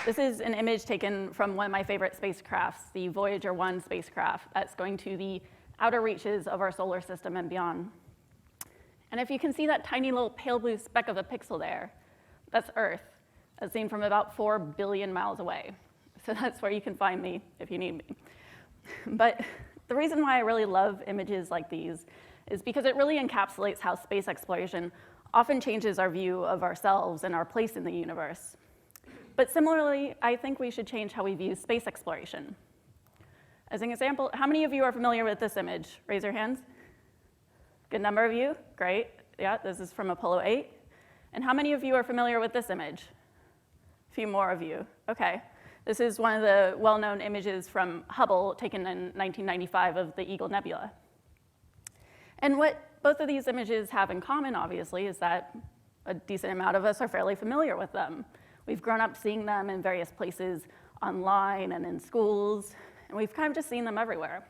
This is an image taken from one of my favorite spacecrafts, the Voyager 1 spacecraft that's going to the outer reaches of our solar system and beyond. And if you can see that tiny little pale blue speck of a pixel there, that's Earth, as seen from about 4 billion miles away. So that's where you can find me if you need me. But the reason why I really love images like these is because it really encapsulates how space exploration often changes our view of ourselves and our place in the universe. But similarly, I think we should change how we view space exploration. As an example, how many of you are familiar with this image? Raise your hands. Good number of you, great. Yeah, this is from Apollo 8. And how many of you are familiar with this image? A few more of you, okay. This is one of the well-known images from Hubble taken in 1995 of the Eagle Nebula. And what both of these images have in common, obviously, is that a decent amount of us are fairly familiar with them. We've grown up seeing them in various places online and in schools, and we've kind of just seen them everywhere.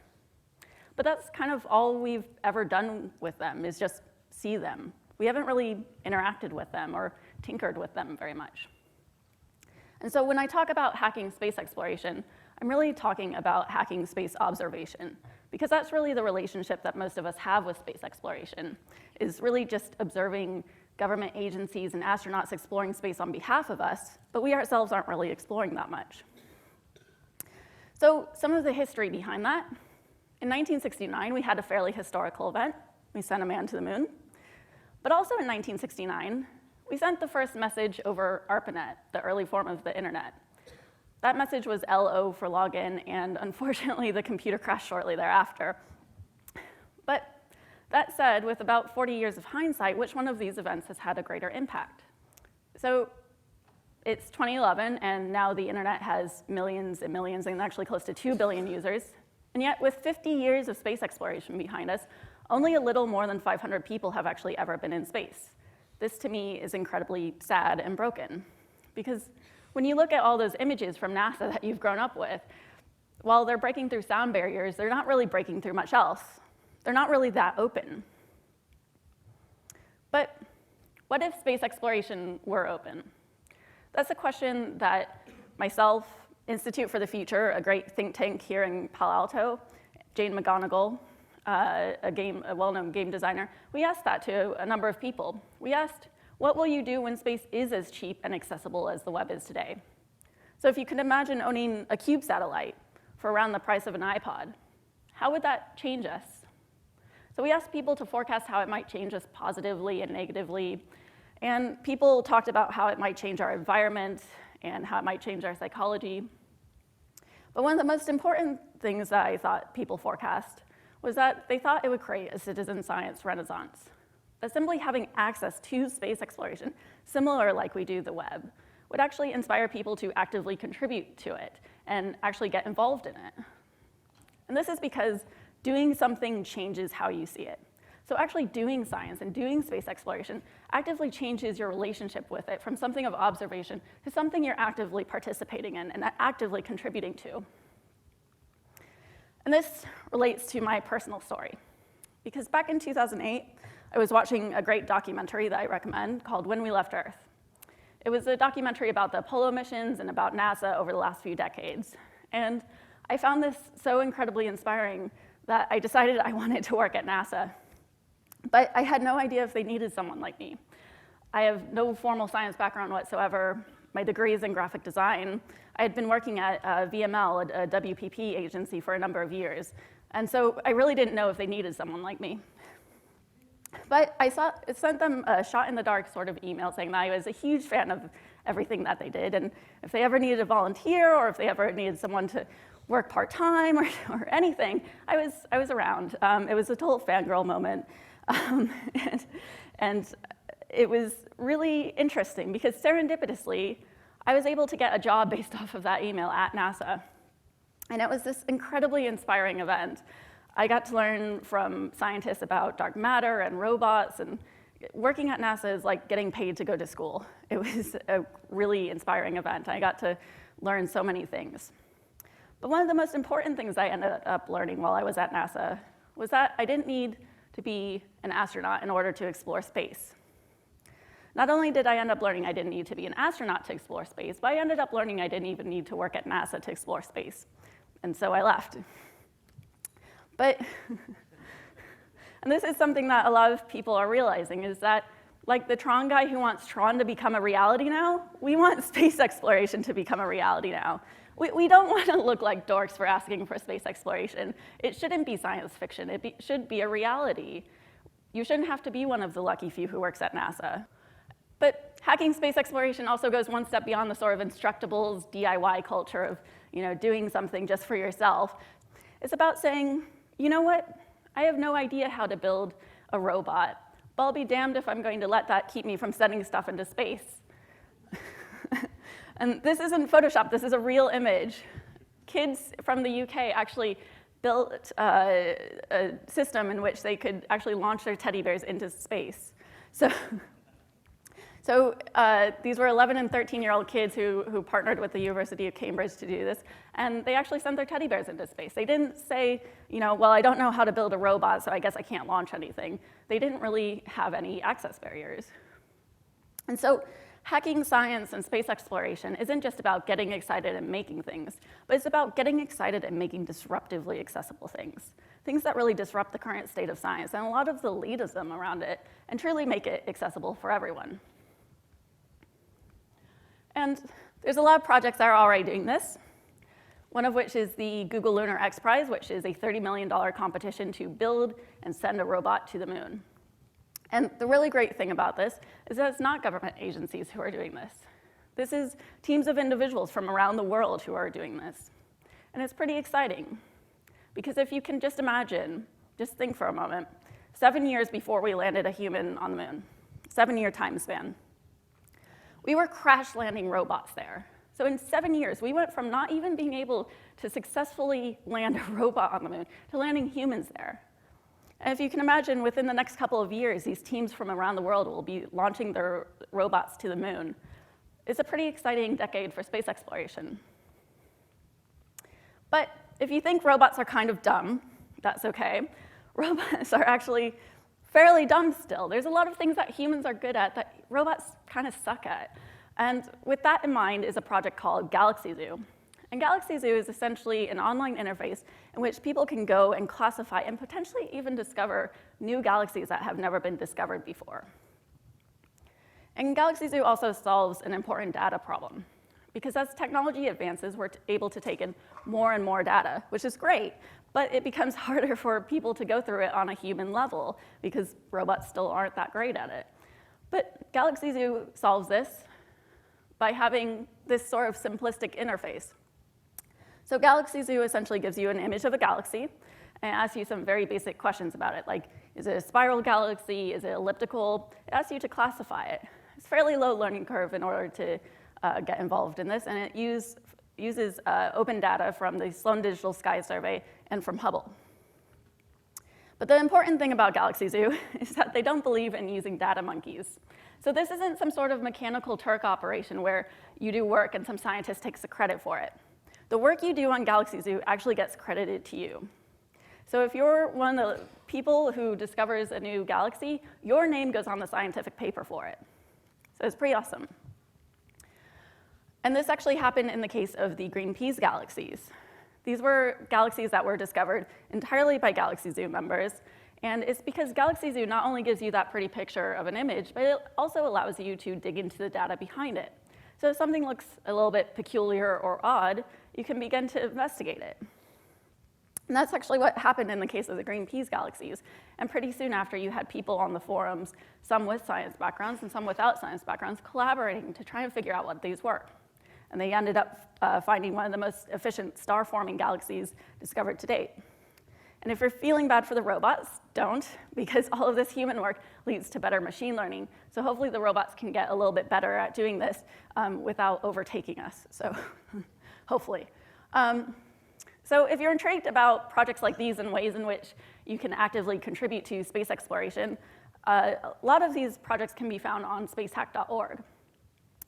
But that's kind of all we've ever done with them, is just see them. We haven't really interacted with them or tinkered with them very much. And so when I talk about hacking space exploration, I'm really talking about hacking space observation, because that's really the relationship that most of us have with space exploration, is really just observing government agencies and astronauts exploring space on behalf of us, but we ourselves aren't really exploring that much. So some of the history behind that: in 1969, we had a fairly historical event. We sent a man to the moon. But also in 1969, we sent the first message over ARPANET, the early form of the internet. That message was LO for login, and unfortunately, the computer crashed shortly thereafter. But that said, with about 40 years of hindsight, which one of these events has had a greater impact? So it's 2011, and now the internet has millions and millions, and actually close to 2 billion users. And yet, with 50 years of space exploration behind us, only a little more than 500 people have actually ever been in space. This, to me, is incredibly sad and broken. Because when you look at all those images from NASA that you've grown up with, while they're breaking through sound barriers, they're not really breaking through much else. They're not really that open. But what if space exploration were open? That's a question that myself, Institute for the Future, a great think tank here in Palo Alto, Jane McGonigal, a well-known game designer, we asked that to a number of people. We asked, what will you do when space is as cheap and accessible as the web is today? So if you could imagine owning a cube satellite for around the price of an iPod, how would that change us? So we asked people to forecast how it might change us positively and negatively, and people talked about how it might change our environment and how it might change our psychology. But one of the most important things that I thought people forecast was that they thought it would create a citizen science renaissance. That simply having access to space exploration, similar like we do the web, would actually inspire people to actively contribute to it and actually get involved in it. And this is because doing something changes how you see it. So actually doing science and doing space exploration actively changes your relationship with it from something of observation to something you're actively participating in and actively contributing to. And this relates to my personal story. Because back in 2008, I was watching a great documentary that I recommend called When We Left Earth. It was a documentary about the Apollo missions and about NASA over the last few decades. And I found this so incredibly inspiring that I decided I wanted to work at NASA. But I had no idea if they needed someone like me. I have no formal science background whatsoever. My degree is in graphic design. I had been working at VML, a WPP agency, for a number of years. And so I really didn't know if they needed someone like me. But I sent them a shot-in-the-dark sort of email saying that I was a huge fan of everything that they did. And if they ever needed a volunteer or if they ever needed someone to work part-time or anything, I was around. It was a total fangirl moment. And it was really interesting because serendipitously, I was able to get a job based off of that email at NASA. And it was this incredibly inspiring event. I got to learn from scientists about dark matter and robots, and working at NASA is like getting paid to go to school. It was a really inspiring event. I got to learn so many things. But one of the most important things I ended up learning while I was at NASA was that I didn't need to be an astronaut in order to explore space. Not only did I end up learning I didn't need to be an astronaut to explore space, but I ended up learning I didn't even need to work at NASA to explore space. And so I left. But, and this is something that a lot of people are realizing, is that like the Tron guy who wants Tron to become a reality now, we want space exploration to become a reality now. We don't want to look like dorks for asking for space exploration. It shouldn't be science fiction. It should be a reality. You shouldn't have to be one of the lucky few who works at NASA. But hacking space exploration also goes one step beyond the sort of Instructables DIY culture of doing something just for yourself. It's about saying, you know what? I have no idea how to build a robot, but I'll be damned if I'm going to let that keep me from sending stuff into space. And this isn't Photoshop, this is a real image. Kids from the UK actually built a system in which they could actually launch their teddy bears into space. So these were 11 and 13-year-old kids who partnered with the University of Cambridge to do this, and they actually sent their teddy bears into space. They didn't say, well, I don't know how to build a robot, so I guess I can't launch anything. They didn't really have any access barriers. And so hacking science and space exploration isn't just about getting excited and making things, but it's about getting excited and making disruptively accessible things. Things that really disrupt the current state of science and a lot of the elitism around it, and truly make it accessible for everyone. And there's a lot of projects that are already doing this, one of which is the Google Lunar X Prize, which is a $30 million competition to build and send a robot to the moon. And the really great thing about this is that it's not government agencies who are doing this. This is teams of individuals from around the world who are doing this. And it's pretty exciting, because if you can just imagine, just think for a moment, 7 years before we landed a human on the moon, 7-year time span, we were crash landing robots there. So in 7 years, we went from not even being able to successfully land a robot on the moon to landing humans there. And if you can imagine, within the next couple of years, these teams from around the world will be launching their robots to the moon. It's a pretty exciting decade for space exploration. But if you think robots are kind of dumb, that's okay. Robots are actually fairly dumb still. There's a lot of things that humans are good at that robots kind of suck at. And with that in mind is a project called Galaxy Zoo. And Galaxy Zoo is essentially an online interface in which people can go and classify and potentially even discover new galaxies that have never been discovered before. And Galaxy Zoo also solves an important data problem, because as technology advances, we're able to take in more and more data, which is great, but it becomes harder for people to go through it on a human level, because robots still aren't that great at it. But Galaxy Zoo solves this by having this sort of simplistic interface. So Galaxy Zoo essentially gives you an image of a galaxy and asks you some very basic questions about it, like, is it a spiral galaxy? Is it elliptical? It asks you to classify it. It's a fairly low learning curve in order to get involved in this, and it uses open data from the Sloan Digital Sky Survey and from Hubble. But the important thing about Galaxy Zoo is that they don't believe in using data monkeys. So this isn't some sort of mechanical Turk operation where you do work and some scientist takes the credit for it. The work you do on Galaxy Zoo actually gets credited to you. So if you're one of the people who discovers a new galaxy, your name goes on the scientific paper for it. So it's pretty awesome. And this actually happened in the case of the green peas galaxies. These were galaxies that were discovered entirely by Galaxy Zoo members. And it's because Galaxy Zoo not only gives you that pretty picture of an image, but it also allows you to dig into the data behind it. So if something looks a little bit peculiar or odd, you can begin to investigate it. And that's actually what happened in the case of the green peas galaxies. And pretty soon after, you had people on the forums, some with science backgrounds and some without science backgrounds, collaborating to try and figure out what these were. And they ended up finding one of the most efficient star-forming galaxies discovered to date. And if you're feeling bad for the robots, don't, because all of this human work leads to better machine learning. So hopefully the robots can get a little bit better at doing this without overtaking us, so hopefully. So if you're intrigued about projects like these and ways in which you can actively contribute to space exploration, a lot of these projects can be found on spacehack.org.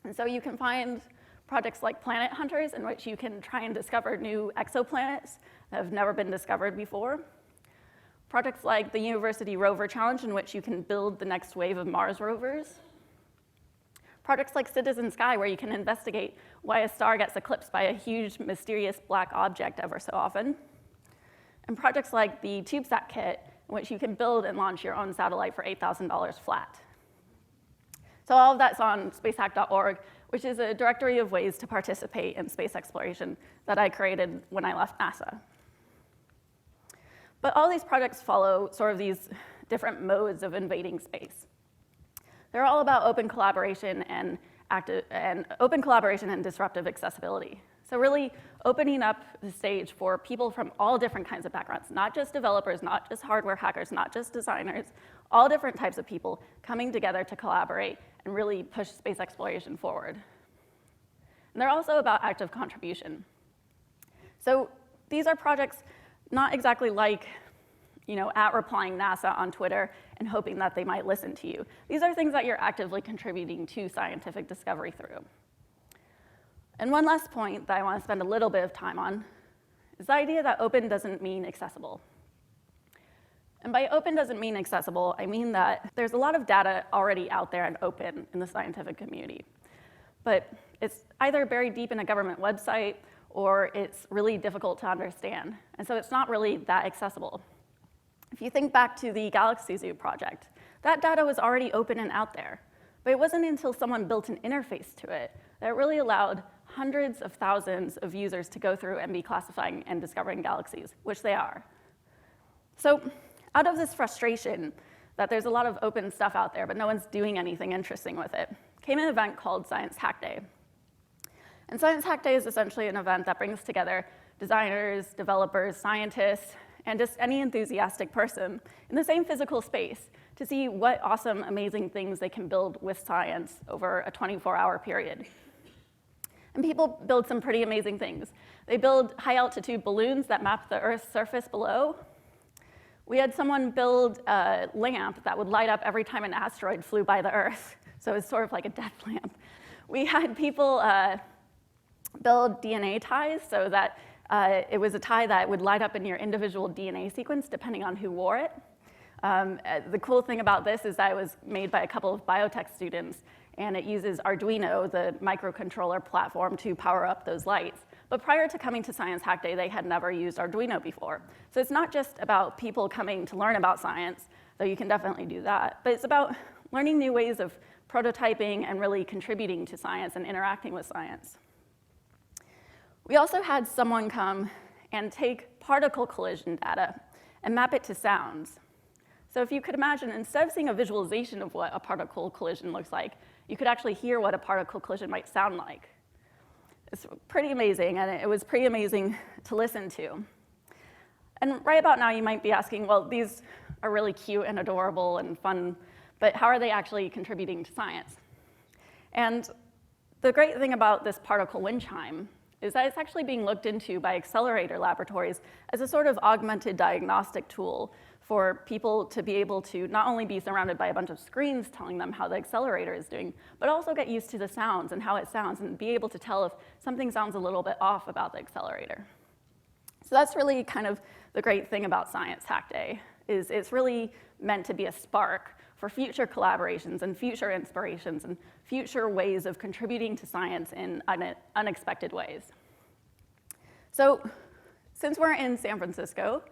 And so you can find projects like Planet Hunters, in which you can try and discover new exoplanets that have never been discovered before. Projects like the University Rover Challenge, in which you can build the next wave of Mars rovers. Projects like Citizen Sky, where you can investigate why a star gets eclipsed by a huge, mysterious black object ever so often. And projects like the TubeSat kit, in which you can build and launch your own satellite for $8,000 flat. So all of that's on spacehack.org, which is a directory of ways to participate in space exploration that I created when I left NASA. But all these projects follow sort of these different modes of invading space. They're all about open collaboration and disruptive accessibility. So really opening up the stage for people from all different kinds of backgrounds, not just developers, not just hardware hackers, not just designers, all different types of people coming together to collaborate and really push space exploration forward. And they're also about active contribution. So these are projects not exactly like, at replying NASA on Twitter and hoping that they might listen to you. These are things that you're actively contributing to scientific discovery through. And one last point that I want to spend a little bit of time on is the idea that open doesn't mean accessible. And by open doesn't mean accessible, I mean that there's a lot of data already out there and open in the scientific community. But it's either buried deep in a government website or it's really difficult to understand. And so it's not really that accessible. If you think back to the Galaxy Zoo project, that data was already open and out there. But it wasn't until someone built an interface to it that it really allowed hundreds of thousands of users to go through and be classifying and discovering galaxies, which they are. So out of this frustration that there's a lot of open stuff out there, but no one's doing anything interesting with it, came an event called Science Hack Day. And Science Hack Day is essentially an event that brings together designers, developers, scientists, and just any enthusiastic person in the same physical space to see what awesome, amazing things they can build with science over a 24-hour period. And people build some pretty amazing things. They build high-altitude balloons that map the Earth's surface below. We had someone build a lamp that would light up every time an asteroid flew by the Earth, so it's sort of like a death lamp. We had people build DNA ties so that it was a tie that would light up in your individual DNA sequence depending on who wore it. The cool thing about this is that it was made by a couple of biotech students, and it uses Arduino, the microcontroller platform, to power up those lights. But prior to coming to Science Hack Day, they had never used Arduino before. So it's not just about people coming to learn about science, though you can definitely do that, but it's about learning new ways of prototyping and really contributing to science and interacting with science. We also had someone come and take particle collision data and map it to sounds. So if you could imagine, instead of seeing a visualization of what a particle collision looks like, you could actually hear what a particle collision might sound like. It's pretty amazing, and it was pretty amazing to listen to. And right about now, you might be asking, well, these are really cute and adorable and fun, but how are they actually contributing to science? And the great thing about this particle wind chime is that it's actually being looked into by accelerator laboratories as a sort of augmented diagnostic tool for people to be able to not only be surrounded by a bunch of screens telling them how the accelerator is doing, but also get used to the sounds and how it sounds and be able to tell if something sounds a little bit off about the accelerator. So that's really kind of the great thing about Science Hack Day, is it's really meant to be a spark for future collaborations and future inspirations and future ways of contributing to science in unexpected ways. So since we're in San Francisco,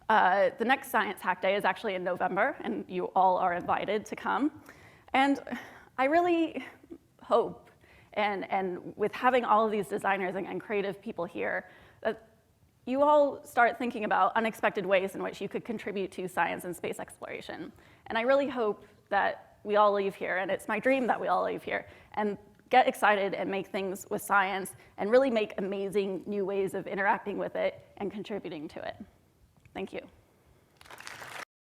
the next Science Hack Day is actually in November, and you all are invited to come. And I really hope, and with having all of these designers and creative people here, that you all start thinking about unexpected ways in which you could contribute to science and space exploration. And I really hope that we all leave here, and it's my dream that we all leave here, and get excited and make things with science and really make amazing new ways of interacting with it and contributing to it. Thank you.